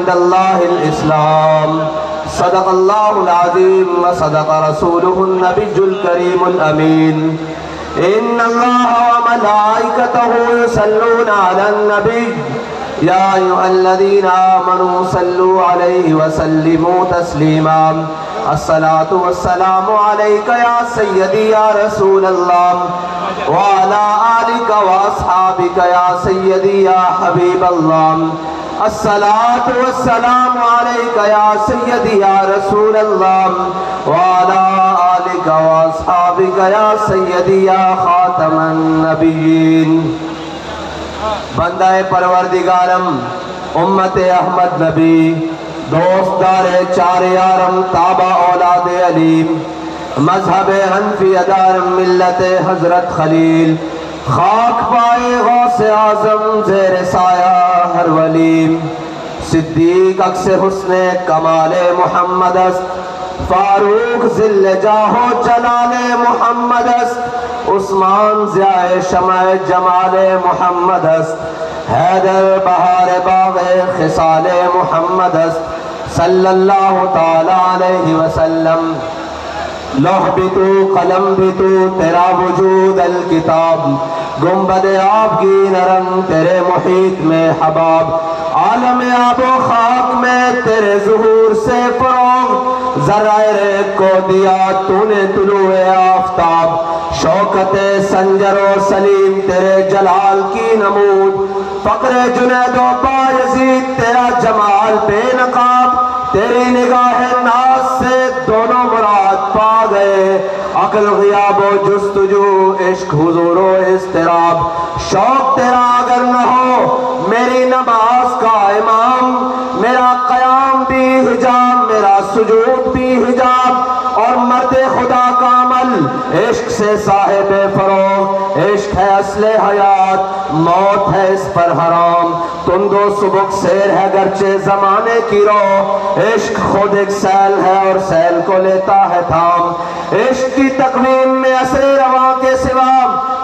عند الله الإسلام. صدق الله العظيم وصدق رسوله النبي الكريم الأمين. إن الله وملائكته يصلون على النبي يا أيها الذين آمنوا صلوا عليه وسلموا تسليما. الصلاة والسلام عليك يا سيدي يا رسول الله وعلى آلك وأصحابك يا سيدي يا حبيب الله. الصلاة والسلام عليك يا سيدي يا رسول الله وعلى آلك وأصحابك يا سيدي يا خاتم النبيين. بندہ پروردگارم امت احمد نبی دوستدار چار یارم تابع اولاد علیم مذہب حنفی دارم ملت حضرت خلیل خاک پائے غوث اعظم زیر سایہ ہر ولیم. صدیق عکس حسن کمال محمد است فاروق ذل جاہ و جلال محمد است عثمان ضیاء شمع جمال محمد است حیدر بہار باغ خصال محمد است صلی اللہ تعالی علیہ وسلم. لوح بھی تو قلم بھی تو تیرا وجود الکتاب گنبد آب کی نرم تیرے محیط میں حباب عالم آب و خاک میں تیرے ظہور سے فروغ ذرائع کو دیا تو نے طلوع آفتاب شوکت سنجر و سلیم تیرے جلال کی نمود فقر جنید و بایزید تیرا جمال بے نقاب تیری نگاہ ناز سے دونوں مراد پا گئے عقل غیاب و جستجو عشق حضور و اضطراب. شوق تیرا اگر نہ ہو میری نماز کا امام میرا قیام بھی حجاب میرا سجود بھی حجاب اور مرد خدا کا عمل عشق سے صاحب فروغ عشق ہے اصل حیات موت ہے اس پر حرام. تند و سبک سیر ہے گرچہ زمانے کی رو عشق خود ایک سیل ہے اور سیل کو لیتا ہے تھام. عشق کی تقویم میں اثر رواں کے سوا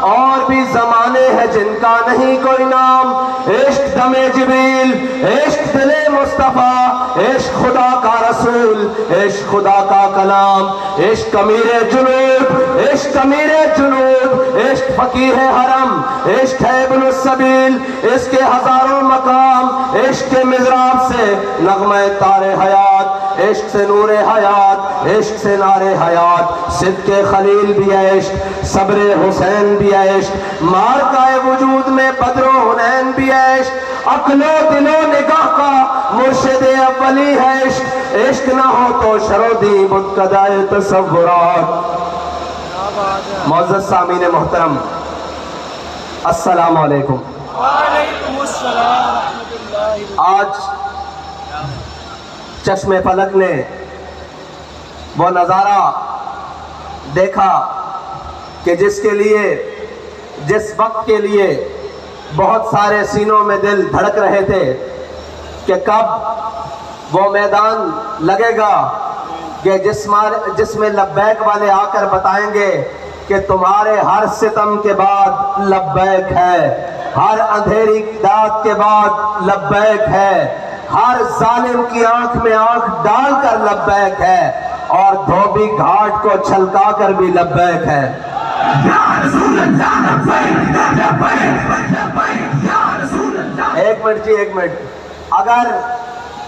اور بھی زمانے ہیں جن کا نہیں کوئی نام. عشق دم جبریل عشق دل مصطفیٰ عشق خدا کا رسول عشق خدا کا کلام عشق امیر جنوب عشق امیر جنوب عشق فقیہ حرم عشق ہے ابن السبیل اس کے ہزاروں مقام عشق کے مضراب سے نغمہ تار حیات عشق سے نور حیات عشق سے نار حیات صدق خلیل بھی ہے عشق صبر حسین بھی ہے عشق مارکہ وجود میں بدر و حنین بھی ہے عشق عقل و دل و نگاہ کا مرشد اولی ہے عشق عشق نہ ہو تو شرودی بتکدائے تصورات. معزز سامعین محترم السلام علیکم. وعلیکم السلام. آج چشم فلک نے وہ نظارہ دیکھا کہ جس کے لیے جس وقت کے لیے بہت سارے سینوں میں دل دھڑک رہے تھے کہ کب وہ میدان لگے گا کہ جس میں لبیک والے آ کر بتائیں گے کہ تمہارے ہر ستم کے بعد لبیک ہے ہر اندھیری داد کے بعد لبیک ہے ہر ظالم کی آنکھ میں آنکھ ڈال کر لبیک ہے اور دھوبی گھاٹ کو چھلکا کر بھی لبیک ہے. ایک منٹ جی ایک منٹ. اگر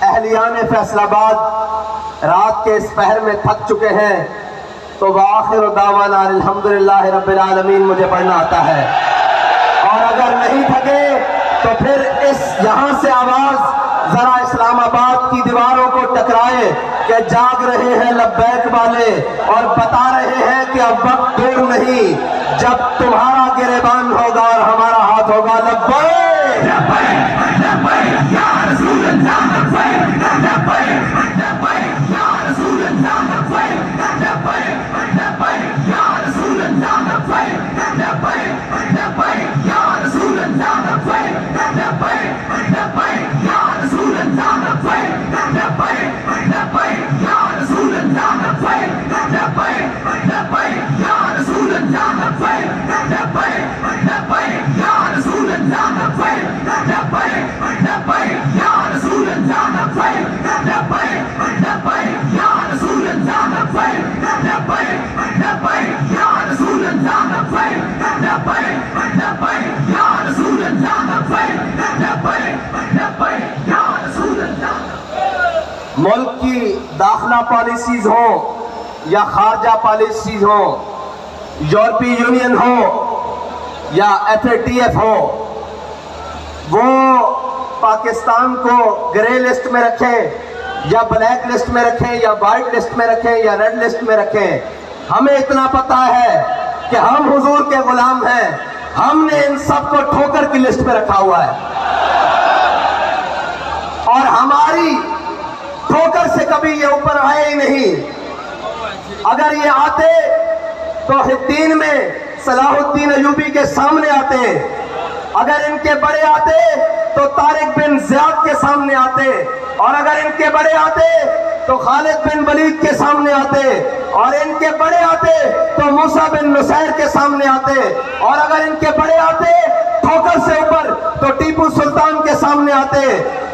اہلیان فیصل آباد رات کے اس پہر میں تھک چکے ہیں تو وآخر دعوانا الحمدللہ رب العالمین مجھے پڑھنا آتا ہے اور اگر نہیں تھکے تو پھر یہاں سے آواز ذرا اسلام آباد کی دیواروں کو ٹکرائے کہ جاگ رہے ہیں لبیک والے اور بتا رہے ہیں کہ اب وقت دور نہیں جب تمہارا گریبان ہوگا اور ہمارا ہاتھ ہوگا. لبیک لبیک یا رسول اللہ لبیک لبیک لبیک یا رسول اللہ لبیک لبیک لبیک یا رسول اللہ لبیک لبیک لبیک یا رسول اللہ لبیک لبیک لبیک یا رسول اللہ لبیک لبیک لبیک یا رسول اللہ لبیک لبیک لبیک یا رسول اللہ لبیک لبیک لبیک یا رسول اللہ لبیک لبیک ملک کی داخلہ پالیسیز ہوں یا خارجہ پالیسیز ہوں، یورپی یونین ہو یا FATF ہو، وہ پاکستان کو گرے لسٹ میں رکھیں یا بلیک لسٹ میں رکھیں یا وائٹ لسٹ میں رکھیں یا ریڈ لسٹ میں رکھیں، ہمیں اتنا پتا ہے کہ ہم حضور کے غلام ہیں. ہم نے ان سب کو ٹھوکر کی لسٹ پہ رکھا ہوا ہے، اور ہماری ٹھوکر سے کبھی یہ اوپر آئے ہی نہیں. اگر یہ آتے تو حدین میں صلاح الدین ایوبی کے سامنے آتے، اگر ان کے بڑے آتے تو طارق بن زیاد کے سامنے آتے، اور اگر ان کے بڑے آتے تو خالد بن ولید کے سامنے آتے، اور ان کے بڑے آتے تو موسیٰ بن نصیر کے سامنے آتے، اور اگر ان کے بڑے آتے ٹھوکر سے اوپر تو ٹیپو سلطان کے سامنے آتے،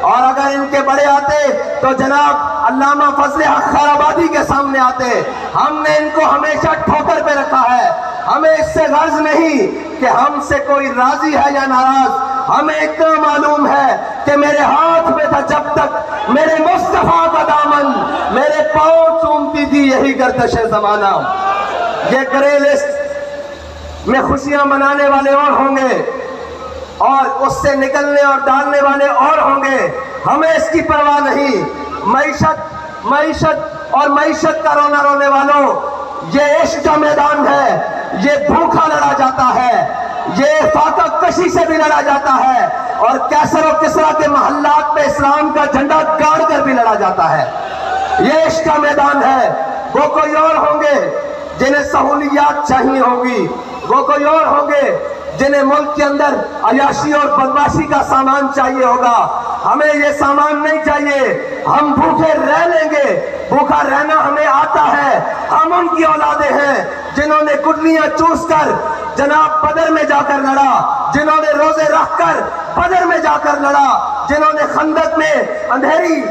اور اگر ان کے بڑے آتے تو جناب علامہ فضل حق خیر آبادی کے سامنے آتے. ہم نے ان کو ہمیشہ ٹھوکر پہ رکھا ہے. ہمیں اس سے غرض نہیں کہ ہم سے کوئی راضی ہے یا ناراض. ہمیں اتنا معلوم ہے کہ میرے ہاتھ میں تھا جب تک میرے مصطفیٰ کا دامن، میرے پاؤں چومتی تھی یہی گردش زمانہ. یہ گرے لسٹ میں خوشیاں منانے والے اور ہوں گے، اور اس سے نکلنے اور ڈالنے والے اور ہوں گے. ہمیں اس کی پرواہ نہیں. معیشت اور معیشت کا رونا رونے والوں، یہ عشق کا میدان ہے. یہ بھوکا لڑا جاتا ہے، یہ فاقہ کشی سے بھی لڑا جاتا ہے، اور کیسر و کسرا کے محلات میں اسلام کا جھنڈا گاڑ کر بھی لڑا جاتا ہے. یہ عشق کا میدان ہے. وہ کوئی اور ہوں گے جنہیں سہولیات چاہیے ہوں گی، وہ کوئی اور ہوں گے جنہیں ملک کے اندر عیاشی اور بدمعاشی کا سامان چاہیے ہوگا. ہمیں یہ سامان نہیں چاہیے. ہم بھوکے رہ لیں گے، بھوکا رہنا ہمیں آتا ہے. ہم ان کی اولادیں ہیں جنہوں نے گٹلیاں چوس کر جناب بدر میں جا کر لڑا، جنہوں نے روزے رکھ کر بدر میں جا کر لڑا، جنہوں نے خندق میں اندھیری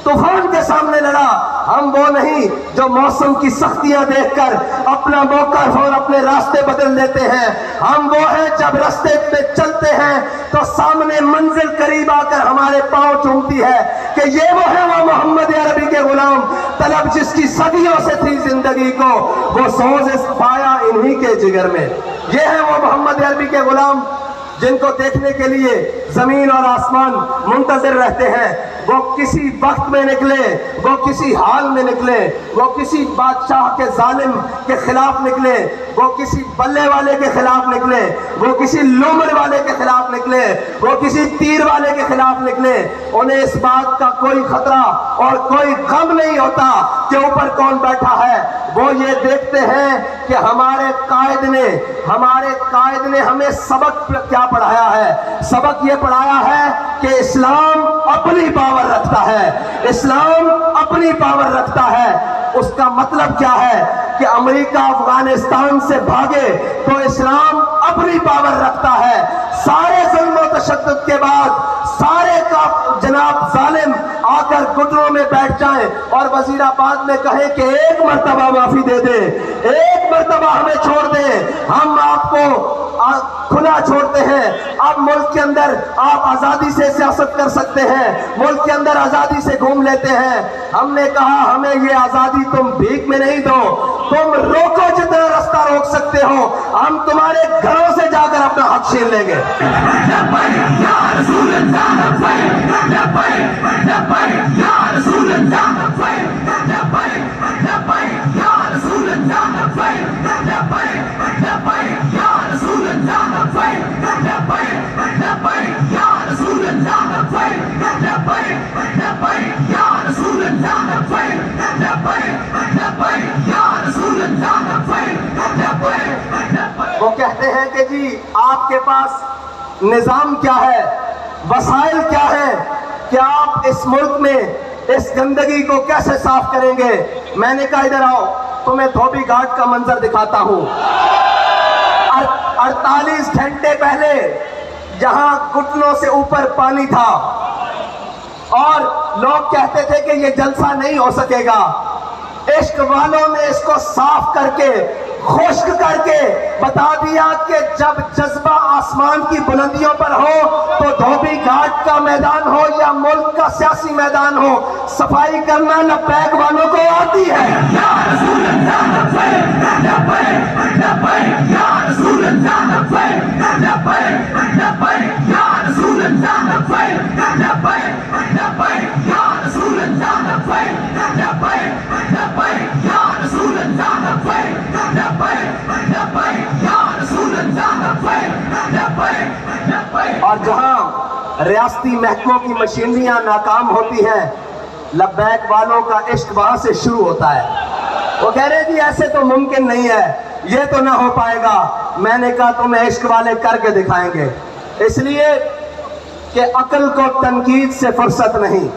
طوفان کے سامنے لڑا. ہم وہ نہیں جو موسم کی سختیاں دیکھ کر اپنا موقف اور اپنے راستے بدل دیتے ہیں. ہم وہ ہیں جب راستے پہ چلتے ہیں تو سامنے منزل قریب آ کر ہمارے پاؤں چومتی ہے کہ یہ وہ ہے، وہ محمد عربی کے غلام طلب جس کی صدیوں سے تھی زندگی کو، وہ سوز پایا انہی کے جگر میں. یہ ہے وہ محمد عربی کے غلام جن کو دیکھنے کے لیے زمین اور آسمان منتظر رہتے ہیں. وہ کسی وقت میں نکلے، وہ کسی حال میں نکلے، وہ کسی بادشاہ کے ظالم کے خلاف نکلے، وہ کسی بلے والے کے خلاف نکلے، وہ کسی لومڑ والے کے خلاف نکلے، وہ کسی تیر والے کے خلاف نکلے. انہیں اس بات کا کوئی خطرہ اور کوئی غم نہیں ہوتا کہ اوپر کون بیٹھا ہے. وہ یہ دیکھتے ہیں کہ ہمارے قائد نے ہمیں سبق کیا پڑھایا ہے. سبق یہ پڑھایا ہے کہ اسلام اپنی پاور رکھتا ہے، اسلام اپنی پاور رکھتا ہے. اس کا مطلب کیا ہے کہ امریکہ افغانستان سے بھاگے تو اسلام اپنی پاور رکھتا ہے. سارے ظلم و تشدد کے بعد سارے کا جناب ظالم آ کر گھٹنوں میں بیٹھ جائیں اور وزیر آباد میں کہیں کہ ایک مرتبہ معافی دے دیں، ایک مرتبہ ہمیں چھوڑ دیں، ہم آپ کو کھلا چھوڑتے ہیں. اب ملک کے اندر آپ آزادی سے سیاست کر سکتے ہیں، ملک کے اندر آزادی سے گھوم لیتے ہیں. ہم نے کہا ہمیں یہ آزادی تم بھیک میں نہیں دو، تم روکو جتنا راستہ روک سکتے ہو، ہم تمہارے گھروں سے جا کر اپنا حق چھین لیں گے. وہ کہتے ہیں کہ جی آپ کے پاس نظام کیا ہے، وسائل کیا ہے کہ آپ اس ملک میں اس گندگی کو کیسے صاف کریں گے. میں نے کہا ادھر آؤ، تمہیں دھوبی گھاٹ کا منظر دکھاتا ہوں. 48 گھنٹے پہلے جہاں گھٹنوں سے اوپر پانی تھا اور لوگ کہتے تھے کہ یہ جلسہ نہیں ہو سکے گا، عشق والوں نے اس کو صاف کر کے خشک کر کے بتا دیا کہ جب جذبہ آسمان کی بلندیوں پر ہو تو دھوبی گھاٹ کا میدان ہو یا ملک کا سیاسی میدان ہو، صفائی کرنا لبیک والوں کو آتی ہے۔ اور جہاں ریاستی محکموں کی مشینریاں ناکام ہوتی ہیں، لبیک والوں کا عشق وہاں سے شروع ہوتا ہے۔ وہ کہہ رہے جی ایسے تو ممکن نہیں ہے، یہ تو نہ ہو پائے گا۔ میں نے کہا تمہیں عشق والے کر کے دکھائیں گے، اس لیے کہ عقل کو تنقید سے فرصت نہیں۔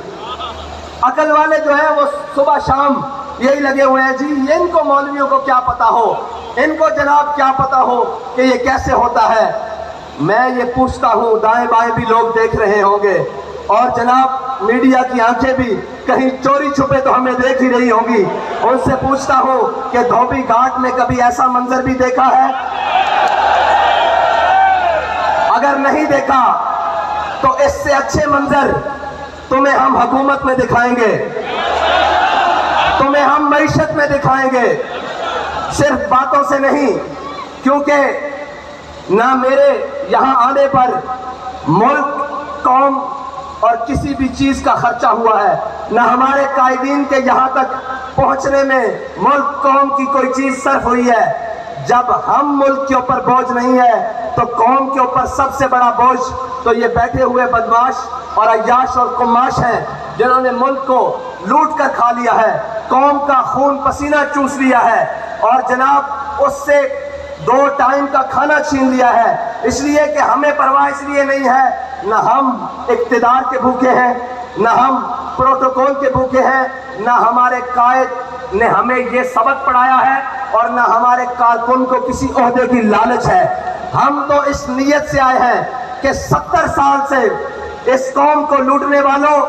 عقل والے جو ہیں وہ صبح شام یہی لگے ہوئے ہیں جی ان کو مولویوں کو کیا پتا ہو، ان کو جناب کیا پتا ہو کہ یہ کیسے ہوتا ہے۔ میں یہ پوچھتا ہوں، دائیں بائیں بھی لوگ دیکھ رہے ہوں گے اور جناب میڈیا کی آنکھیں بھی کہیں چوری چھپے تو ہمیں دیکھ ہی رہی ہوں گی، ان سے پوچھتا ہوں کہ دھوبی گھاٹ میں کبھی ایسا منظر بھی دیکھا ہے؟ اگر نہیں دیکھا تو اس سے اچھے منظر تمہیں ہم حکومت میں دکھائیں گے، تمہیں ہم معیشت میں دکھائیں گے، صرف باتوں سے نہیں، کیونکہ نہ میرے یہاں آنے پر ملک، قوم اور کسی بھی چیز کا خرچہ ہوا ہے، نہ ہمارے قائدین کے یہاں تک پہنچنے میں ملک قوم کی کوئی چیز صرف ہوئی ہے۔ جب ہم ملک کے اوپر بوجھ نہیں ہے تو قوم کے اوپر سب سے بڑا بوجھ تو یہ بیٹھے ہوئے بدماش اور عیاش اور قماش ہیں جنہوں نے ملک کو لوٹ کر کھا لیا ہے، قوم کا خون پسینہ چوس لیا ہے اور جناب اس سے 2 ٹائم کا کھانا چھین لیا ہے۔ اس لیے کہ ہمیں پرواہ اس لیے نہیں ہے، نہ ہم اقتدار کے بھوکے ہیں، نہ ہم پروٹوکول کے بھوکے ہیں، نہ ہمارے قائد نے ہمیں یہ سبق پڑھایا ہے اور نہ ہمارے کارکن کو کسی عہدے کی لالچ ہے۔ ہم تو اس نیت سے آئے ہیں کہ 70 سال سے اس قوم کو لوٹنے والوں،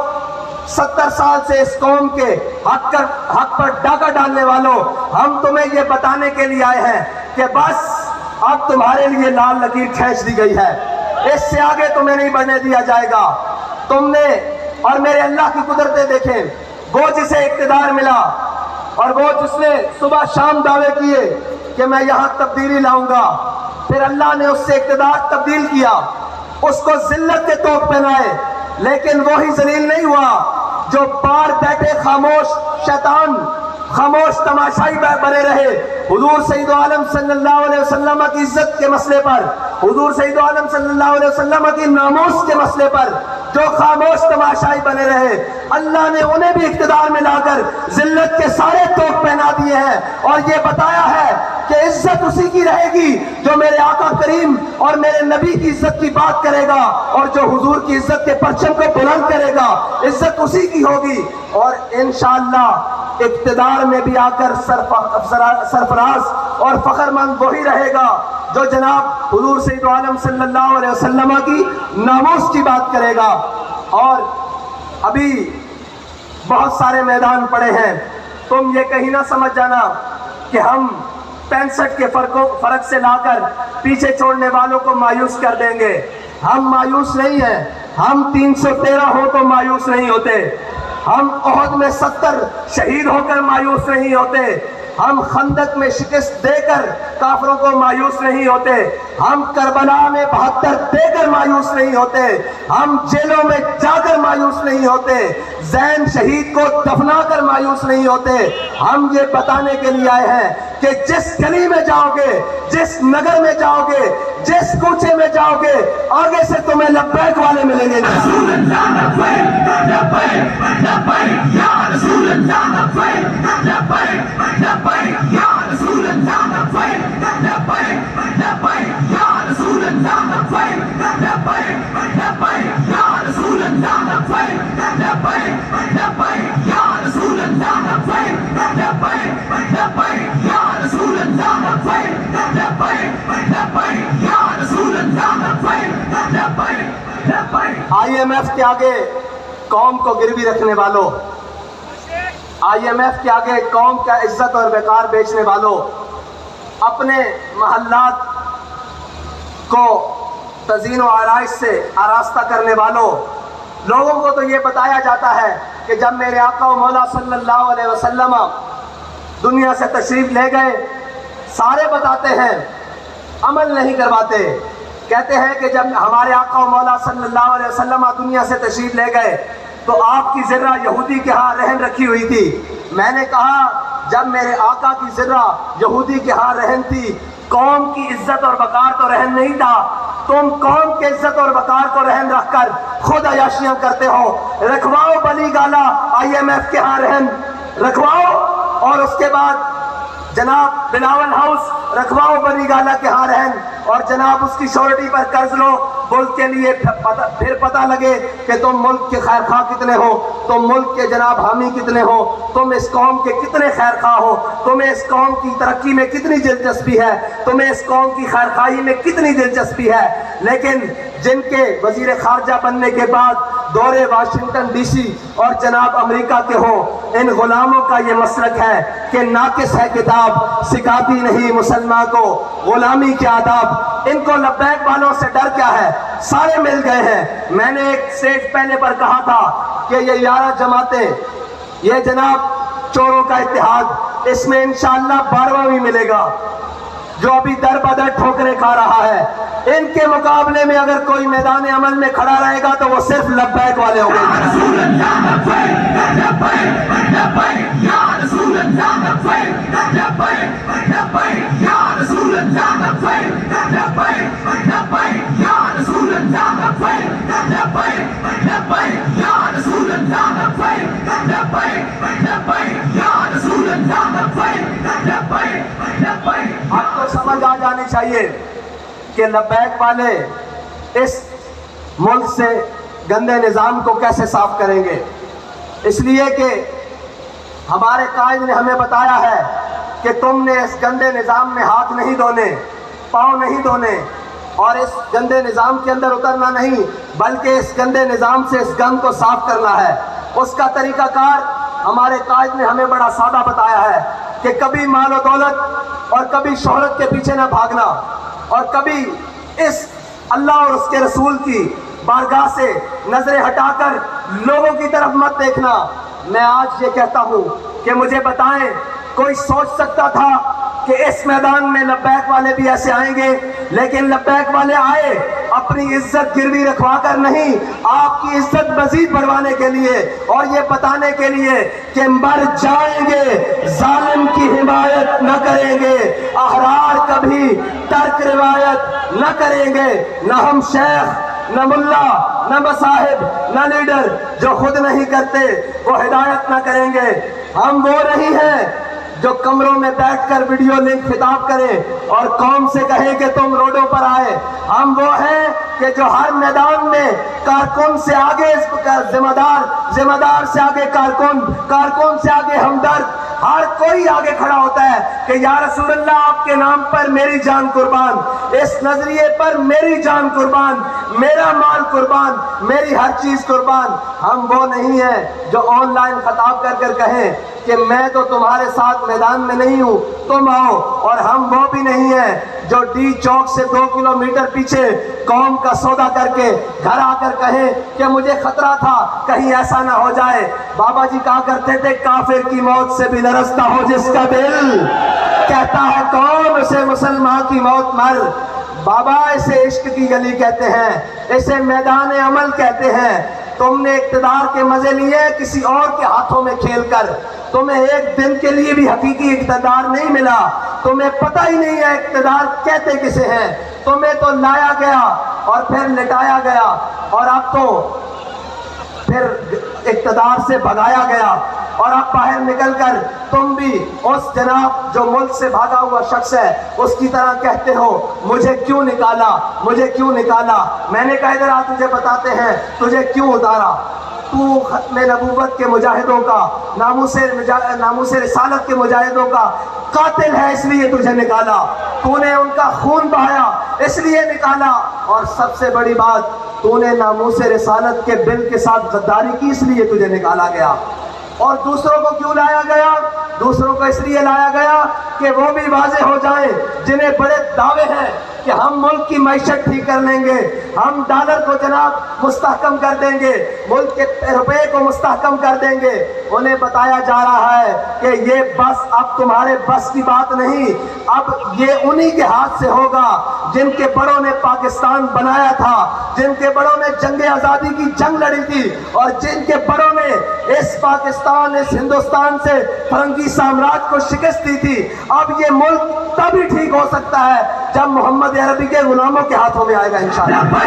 70 سال سے اس قوم کے حق پر ڈاکہ ڈالنے والوں، ہم تمہیں یہ بتانے کے لیے آئے ہیں کہ بس اب تمہارے لیے لال لکیر کھینچ دی گئی ہے، اس سے آگے تمہیں نہیں بڑھنے دیا جائے گا۔ تم نے اور میرے اللہ کی قدرتیں دیکھیں، وہ جسے اقتدار ملا اور وہ جس نے صبح شام دعوے کیے کہ میں یہاں تبدیلی لاؤں گا، پھر اللہ نے اس سے اقتدار تبدیل کیا، اس کو ذلت کے طوق پہنائے، لیکن وہی ذلیل نہیں ہوا جو پار بیٹھے خاموش شیطان، خاموش تماشائی بنے رہے۔ حضور سید عالم صلی اللہ علیہ وسلم کی عزت کے مسئلے پر، حضور سید عالم صلی اللہ علیہ وسلم کی ناموس کے مسئلے پر جو خاموش تماشائی بنے رہے، اللہ نے انہیں بھی اقتدار میں لا کر ذلت کے سارے طوق پہنا دیے ہیں اور یہ بتایا ہے کہ عزت اسی کی رہے گی جو میرے آقا کریم اور میرے نبی کی عزت کی بات کرے گا اور جو حضور کی عزت کے پرچم کو بلند کرے گا، عزت اسی کی ہوگی اور انشاءاللہ اقتدار میں بھی آ کر سرفراز اور فخر مند وہی رہے گا جو جناب حضور سید عالم صلی اللہ علیہ وسلم کی ناموس کی بات کرے گا۔ اور ابھی بہت سارے میدان پڑے ہیں، تم یہ کہیں نہ سمجھ جانا کہ ہم 65 کے فرق سے لا کر پیچھے چھوڑنے والوں کو مایوس کر دیں گے۔ ہم مایوس نہیں ہیں، ہم 313 ہو تو مایوس نہیں ہوتے، ہم احد میں 70 شہید ہو کر مایوس نہیں ہوتے، ہم خندق میں شکست دے کر کافروں کو مایوس نہیں ہوتے، ہم کربلا میں 72 دے کر مایوس نہیں ہوتے، ہم جیلوں میں جا کر مایوس نہیں ہوتے، زین شہید کو دفنا کر مایوس نہیں ہوتے۔ ہم یہ بتانے کے لیے آئے ہیں کہ جس گلی میں جاؤ گے، جس نگر میں جاؤ گے، جس کوچے میں جاؤ گے، آگے سے تمہیں لبیک والے ملیں گے۔ رسول اللہ لبیک لبیک لبیک یا رسول اللہ لبیک لبیک لبیک یا رسول اللہ لبیک لبیک لبیک یا رسول اللہ لبیک لبیک لبیک یا رسول اللہ لبیک لبیک لبیک یا رسول اللہ لبیک لبیک لبیک یا رسول اللہ لبیک لبیک لبیک یا رسول اللہ لبیک لبیک لبیک۔ آئی ایم ایف کے آگے قوم کو گروی رکھنے والوں، آئی ایم ایف کے آگے قوم کا عزت اور وقار بیچنے والوں، اپنے محلات کو تزئین و آرائش سے آراستہ کرنے والوں لوگوں کو تو یہ بتایا جاتا ہے کہ جب میرے آقا و مولا صلی اللہ علیہ وسلم دنیا سے تشریف لے گئے، سارے بتاتے ہیں، عمل نہیں کرواتے، کہتے ہیں کہ جب ہمارے آقا و مولا صلی اللہ علیہ وسلم دنیا سے تشریف لے گئے تو آپ کی ذرہ یہودی کے ہاں رہن رکھی ہوئی تھی۔ میں نے کہا جب میرے آقا کی ذرہ یہودی کے ہاں رہن تھی، قوم کی عزت اور وقار تو رہن نہیں تھا، تم قوم کے عزت اور وقار کو رہن رکھ کر خود عیاشیاں کرتے ہو۔ رکھواؤ بلی گالا IMF کے ہاں رہن رکھواؤ، اور اس کے بعد جناب بلاول ہاؤس رکھواؤ بلی گالا کے ہاں رہن، اور جناب اس کی شورٹی پر قرض لو ملک کے لیے، پھر پتہ لگے کہ تم ملک کے خیر خواہ کتنے ہو، تم ملک کے جناب حامی کتنے ہو، تم اس قوم کے کتنے خیر خواہ ہو، تمہیں اس قوم کی ترقی میں کتنی دلچسپی ہے، تمہیں اس قوم کی خیر خواہی میں کتنی دلچسپی ہے۔ لیکن جن کے وزیر خارجہ بننے کے بعد دورے واشنگٹن ڈی سی اور جناب امریکہ کے ہوں، ان غلاموں کا یہ مسلک ہے کہ ناقص ہے کتاب، سکھاتی نہیں مسلمان کو غلامی کے آداب۔ ان کو لبیک والوں سے ڈر کیا ہے؟ سارے مل گئے ہیں۔ میں نے ایک سٹیج پہلے پر کہا تھا کہ یہ 11 جماعتیں، یہ جناب چوروں کا اتحاد، اس میں انشاءاللہ 12واں بھی ملے گا جو ابھی در بدر ٹھوکریں کھا رہا ہے۔ ان کے مقابلے میں اگر کوئی میدان عمل میں کھڑا رہے گا تو وہ صرف لبیک والے ہوں گے۔ اب تو سمجھ آ جانی چاہیے کہ لبیک والے اس ملک سے گندے نظام کو کیسے صاف کریں گے، اس لیے کہ ہمارے قائد نے ہمیں بتایا ہے کہ تم نے اس گندے نظام میں ہاتھ نہیں دھونے، پاؤں نہیں دھونے، اور اس گندے نظام کے اندر اترنا نہیں، بلکہ اس گندے نظام سے اس گند کو صاف کرنا ہے۔ اس کا طریقہ کار ہمارے قائد نے ہمیں بڑا سادہ بتایا ہے کہ کبھی مال و دولت اور کبھی شہرت کے پیچھے نہ بھاگنا، اور کبھی اس اللہ اور اس کے رسول کی بارگاہ سے نظریں ہٹا کر لوگوں کی طرف مت دیکھنا۔ میں آج یہ کہتا ہوں کہ مجھے بتائیں کوئی سوچ سکتا تھا کہ اس میدان میں لبیک والے بھی ایسے آئیں گے؟ لیکن لبیک والے آئے اپنی عزت گروی رکھوا کر نہیں، آپ کی عزت مزید بڑھوانے کے لیے، اور یہ بتانے کے لیے کہ مر جائیں گے ظالم کی حمایت نہ کریں گے، احرار کبھی ترک روایت نہ کریں گے، نہ ہم شیخ، نہ ملا، نہ مصاحب، نہ لیڈر جو خود نہیں کرتے وہ ہدایت نہ کریں گے۔ ہم وہ نہیں ہیں جو کمروں میں بیٹھ کر ویڈیو لنک خطاب کریں اور قوم سے کہیں کہ تم روڈوں پر آئے۔ ہم وہ ہیں کہ جو ہر میدان میں کارکن سے آگے ذمہ دار سے آگے کارکن سے آگے ہمدرد، ہر کوئی آگے کھڑا ہوتا ہے کہ یا رسول اللہ آپ کے نام پر میری جان قربان، اس نظریے پر میری جان قربان، میرا مال قربان، میری ہر چیز قربان۔ ہم وہ نہیں ہیں جو آن لائن خطاب کر کر کہیں کہ میں تو تمہارے ساتھ میدان میں نہیں ہوں، تم آؤ، اور ہم وہ بھی نہیں ہیں جو ڈی چوک سے 2 کلومیٹر پیچھے قوم کا سودا کر کے گھر آ کر کہیں کہ مجھے خطرہ تھا کہیں ایسا نہ ہو جائے۔ بابا جی کہا کرتے تھے کافر کی موت سے بھی لرزتا ہو جس کا دل، کہتا ہے کون اسے مسلمان کی موت مر۔ بابا اسے عشق کی گلی کہتے ہیں، اسے میدان عمل کہتے ہیں۔ تم نے اقتدار کے مزے لیے کسی اور کے ہاتھوں میں کھیل کر، تمہیں ایک دن کے لیے بھی حقیقی اقتدار نہیں ملا، تمہیں پتہ ہی نہیں ہے اقتدار کہتے کسے ہیں۔ تمہیں تو لایا گیا اور پھر لٹایا گیا، اور اب تو پھر اقتدار سے بھگایا گیا، اور اب باہر نکل کر تم بھی اس جناب جو ملک سے بھاگا ہوا شخص ہے اس کی طرح کہتے ہو مجھے کیوں نکالا، مجھے کیوں نکالا۔ میں نے کہا ادھر آ، تجھے بتاتے ہیں تجھے کیوں اتارا۔ تو ختم نبوت کے مجاہدوں کا، ناموس رسالت کے مجاہدوں کا قاتل ہے، اس لیے تجھے نکالا۔ تو نے ان کا خون بہایا اس لیے نکالا، اور سب سے بڑی بات تو نے ناموس رسالت کے بل کے ساتھ غداری کی اس لیے تجھے نکالا گیا۔ اور دوسروں کو کیوں لایا گیا؟ دوسروں کو اس لیے لایا گیا کہ وہ بھی واضح ہو جائیں جنہیں بڑے دعوے ہیں کہ ہم ملک کی معیشت ٹھیک کر لیں گے، ہم ڈالر کو جناب مستحکم کر دیں گے، ملک کے روپے کو مستحکم کر دیں گے۔ انہیں بتایا جا رہا ہے کہ یہ بس اب تمہارے بس کی بات نہیں، اب یہ انہی کے ہاتھ سے ہوگا جن کے بڑوں نے پاکستان بنایا تھا، جن کے بڑوں نے جنگ آزادی کی جنگ لڑی تھی، اور جن کے بڑوں نے اس پاکستان، اس ہندوستان سے فرنگی سامراج کو شکست دی تھی۔ اب یہ ملک تبھی ٹھیک ہو سکتا ہے جب محمد عربی کے غلاموں کے ہاتھوں میں آئے گا انشاءاللہ۔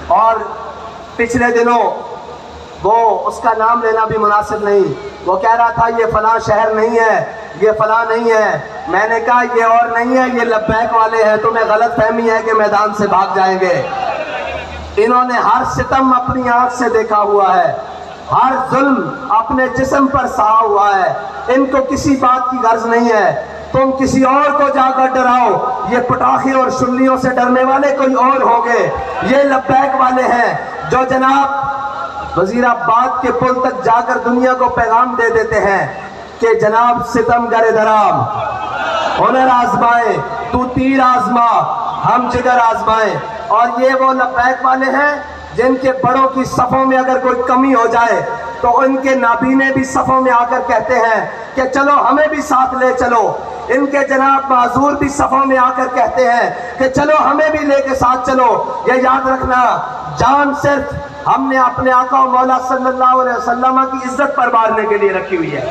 اور پچھلے دنوں وہ اس کا نام لینا بھی مناسب نہیں، وہ کہہ رہا تھا یہ فلاں شہر نہیں ہے، یہ فلاں نہیں ہے۔ میں نے کہا یہ اور نہیں ہے، یہ لبیک والے ہیں، تمہیں غلط فہمی ہے کہ میدان سے بھاگ جائیں گے۔ انہوں نے ہر ستم اپنی آنکھ سے دیکھا ہوا ہے، ہر ظلم اپنے جسم پر سہا ہوا ہے، ان کو کسی بات کی غرض نہیں ہے۔ تم کسی اور کو جا کر ڈراؤ، یہ پٹاخے اور شلیوں سے ڈرنے والے کوئی اور ہوگے۔ یہ لبیک والے ہیں جو جناب وزیر آباد کے پل تک جا کر دنیا کو پیغام دے دیتے ہیں کہ جناب ستم گر درام، ہنر آزمائے، تو تیر آزما، ہم جگر آزمائیں۔ اور یہ وہ لبیک والے ہیں جن کے بڑوں کی صفوں میں اگر کوئی کمی ہو جائے تو ان کے نابینے بھی صفوں میں آ کر کہتے ہیں کہ چلو ہمیں بھی ساتھ لے چلو۔ ان کے جناب معذور بھی صفوں میں آ کر کہتے ہیں کہ چلو ہمیں بھی لے کے ساتھ چلو۔ یہ یاد رکھنا، جان صرف ہم نے اپنے آقا و مولا صلی اللہ علیہ وسلم کی عزت پر مارنے کے لیے رکھی ہوئی ہے،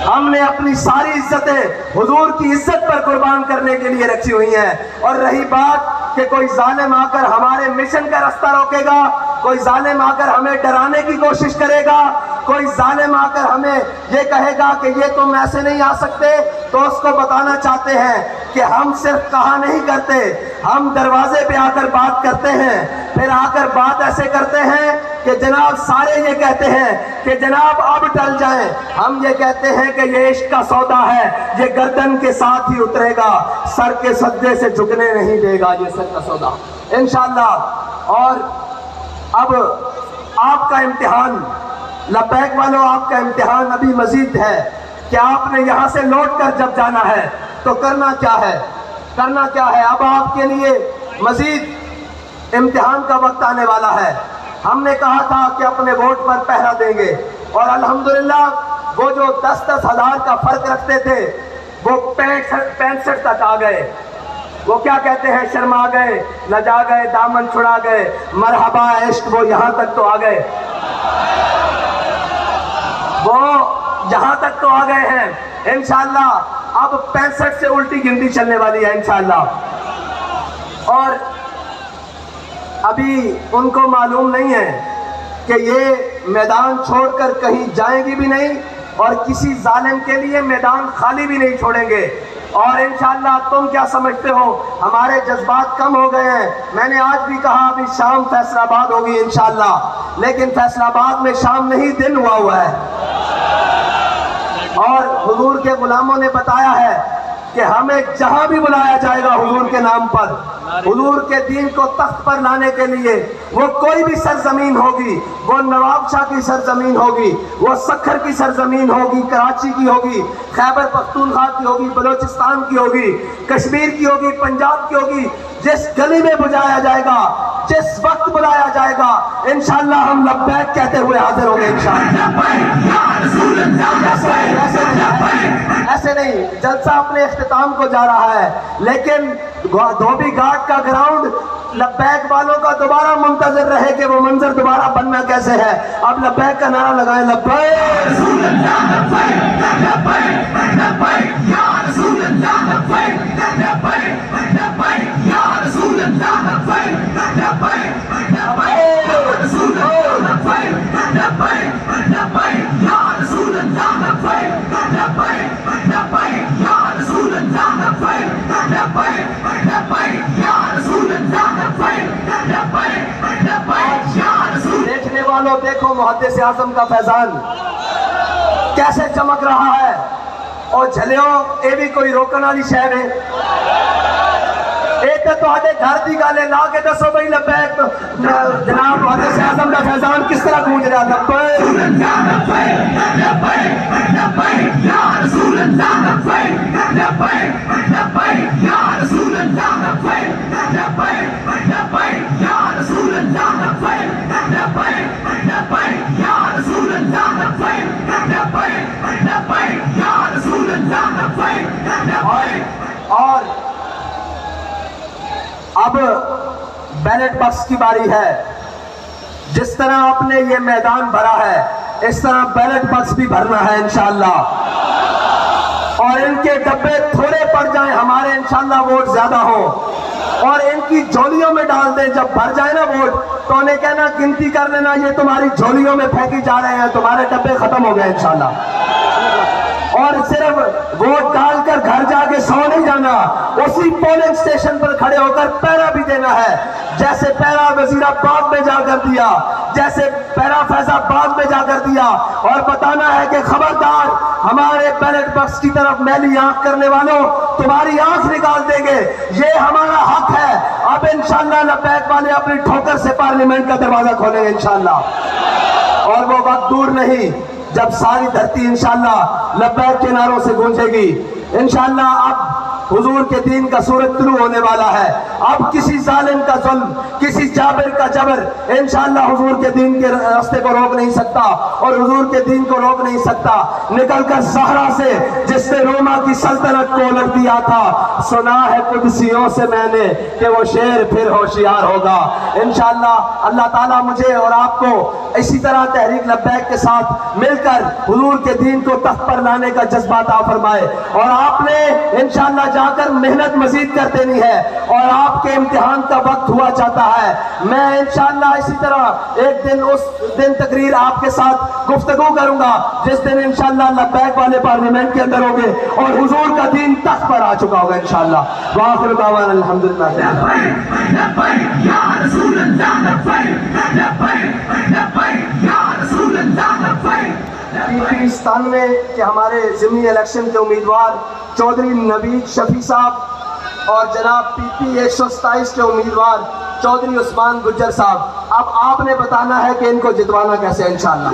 ہم نے اپنی ساری عزتیں حضور کی عزت پر قربان کرنے کے لیے رکھی ہوئی ہیں۔ اور رہی بات کہ کوئی ظالم آ کر ہمارے مشن کا رستہ روکے گا، کوئی ظالم آ کر ہمیں ڈرانے کی کوشش کرے گا، کوئی ظالم آ کر ہمیں یہ کہے گا کہ یہ تم ایسے نہیں آ سکتے، تو اس کو بتانا چاہتے ہیں کہ ہم صرف کہا نہیں کرتے، ہم دروازے پہ آ کر بات کرتے ہیں، پھر آ کر بات ایسے کرتے ہیں کہ جناب سارے یہ کہتے ہیں کہ جناب اب ٹل جائیں۔ ہم یہ کہتے ہیں کہ یہ عشق کا سودا ہے، یہ گردن کے ساتھ ہی اترے گا، سر کے سجدے سے جھکنے نہیں دے گا یہ سر کا سودا انشاءاللہ۔ اور اب آپ کا امتحان، لبیک والوں، آپ کا امتحان ابھی مزید ہے کہ آپ نے یہاں سے لوٹ کر جب جانا ہے تو کرنا کیا ہے، کرنا کیا ہے۔ اب آپ کے لیے مزید امتحان کا وقت آنے والا ہے۔ ہم نے کہا تھا کہ اپنے ووٹ پر پہرا دیں گے، اور الحمدللہ وہ جو 10-10 ہزار کا فرق رکھتے تھے وہ 65 تک آ گئے۔ وہ کیا کہتے ہیں، شرما گئے، لجا گئے، دامن چھڑا گئے، مرحبا عشق، وہ یہاں تک تو آ گئے، وہ یہاں تک تو آ گئے ہیں انشاءاللہ۔ اب 65 سے الٹی گنتی چلنے والی ہے انشاءاللہ۔ اور ابھی ان کو معلوم نہیں ہے کہ یہ میدان چھوڑ کر کہیں جائیں گی بھی نہیں، اور کسی ظالم کے لیے میدان خالی بھی نہیں چھوڑیں گے۔ اور انشاءاللہ تم کیا سمجھتے ہو، ہمارے جذبات کم ہو گئے ہیں۔ میں نے آج بھی کہا ابھی شام فیصل آباد ہوگی انشاءاللہ، لیکن فیصل آباد میں شام نہیں دن ہوا ہے۔ اور حضور کے غلاموں نے بتایا ہے کہ ہمیں جہاں بھی بلایا جائے گا حضور کے نام پر، حضور کے دین کو تخت پر لانے کے لیے، وہ کوئی بھی سرزمین ہوگی، وہ نواب شاہ کی سرزمین ہوگی، وہ سکھر کی سرزمین ہوگی، کراچی کی ہوگی، خیبر پختونخوا کی ہوگی، بلوچستان کی ہوگی، کشمیر کی ہوگی، پنجاب کی ہوگی، جس گلی میں بجایا جائے گا، جس وقت بلایا جائے گا، انشاءاللہ ہم لبیک کہتے ہوئے حاضر ہوں گے انشاءاللہ۔ ایسے نہیں، جلسہ اپنے اختتام کو جا رہا ہے، لیکن دھوبی گھاٹ کا گراؤنڈ لبیک والوں کا دوبارہ منتظر رہے کہ وہ منظر دوبارہ بننا کیسے ہے۔ اب لبیک کا نعرہ لگائیں، لبیک رسول اللہ، لبیک لبیک لبیک یا رسول اللہ، لبیک لبیک لبیک یا رسول اللہ، لبیک لبیک لبیک یا رسول اللہ، لبیک لبیک چلو دیکھو محدث اعظم کا فیضان کیسے چمک رہا ہے، اور جھلیو یہ بھی کوئی روکن والی شہر ہے؟ ایک تو آدھے گھر کی گل ہے، لا کے دسو بھائی لبیک جناب محدث اعظم کا فیضان کس طرح گونج رہا تھا؟ اور اب بیلٹ باکس کی باری ہے. جس طرح آپ نے یہ میدان بھرا ہے اس طرح بیلٹ باکس بھی بھرنا ہے انشاءاللہ، اور ان کے ڈبے تھوڑے پڑ جائیں، ہمارے انشاءاللہ ووٹ زیادہ ہوں، اور ان کی جھولیوں میں ڈال دیں. جب بھر جائے نا ووٹ تو انہیں کہنا گنتی کر لینا، یہ تمہاری جھولیوں میں پھینکی جا رہے ہیں، تمہارے ڈبے ختم ہو گئے انشاءاللہ. اور صرف ووٹ ڈال کر گھر جا کے سو نہیں جانا، اسی پولنگ سٹیشن پر کھڑے ہو کر پیرا بھی دینا ہے، جیسے پیرا وزیر آباد میں جا کر دیا، جیسے پیرا فیض آباد میں جا کر دیا، اور بتانا ہے کہ خبردار ہمارے بیلٹ باکس کی طرف میلی آنکھ کرنے والوں تمہاری آنکھ نکال دیں گے، یہ ہمارا حق ہے. اب انشاءاللہ لبیک والے اپنی ٹھوکر سے پارلیمنٹ کا دروازہ کھولیں گے انشاءاللہ، اور وہ وقت دور نہیں جب ساری دھرتی انشاءاللہ لبیک کے نعروں سے گونجے گی. انشاءاللہ اب حضور کے دین کا سورج طلوع ہونے والا ہے. اب کسی ظالم کا ظلم، کسی جابر کا جبر انشاءاللہ حضور کے دین کے راستے کو روک نہیں سکتا، اور حضور کے دین کو روک نہیں سکتا. نکل کر صحرا سے جس نے روما کی سلطنت کو الٹ دیا تھا، سنا ہے قدسیوں سے میں نے کہ وہ شیر پھر ہوشیار ہوگا. انشاءاللہ اللہ تعالیٰ مجھے اور آپ کو اسی طرح تحریک لبیک کے ساتھ مل کر حضور کے دین کو تخت پر لانے کا جذبہ عطا فرمائے. اور آپ نے انشاءاللہ جا کر محنت مزید کر دینی ہے، اور آپ کے امتحان کا وقت ہوا چاہتا ہے. میں انشاءاللہ اسی طرح ایک دن اس دن تقریر آپ کے ساتھ گفتگو کروں گا جس دن انشاءاللہ لبیک والے پارلیمنٹ کے اندر ہوگے اور حضور کا دین تخت پر آ چکا ہوگا انشاءاللہ. وآخر دعوانا الحمدللہ. PP-97 کے ہمارے ضمنی الیکشن کے امیدوار چودھری نوید شفیع صاحب اور جناب PP-127 کے امیدوار چودھری عثمان گجر صاحب، اب آپ نے بتانا ہے کہ ان کو جتوانا کیسے انشاءاللہ.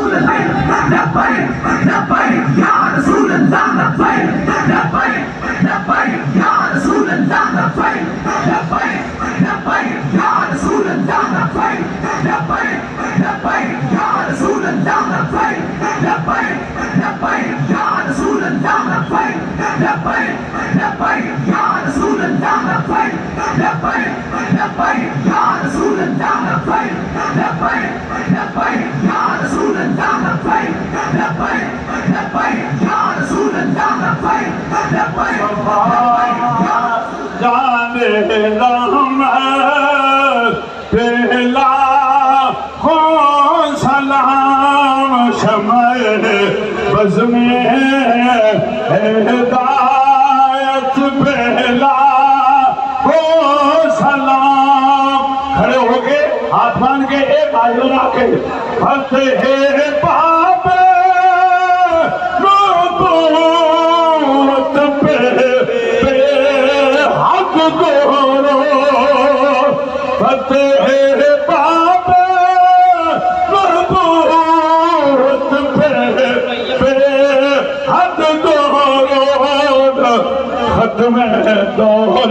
سلام شمع بز میں ہدایت پہلا ہو سلام. کھڑے ہو کے ہاتھ مان کے ایک آج بنا کے فتح باب نبوت پہ حق گورو، فتح باب نبوت پہ حق گورو، ختم دور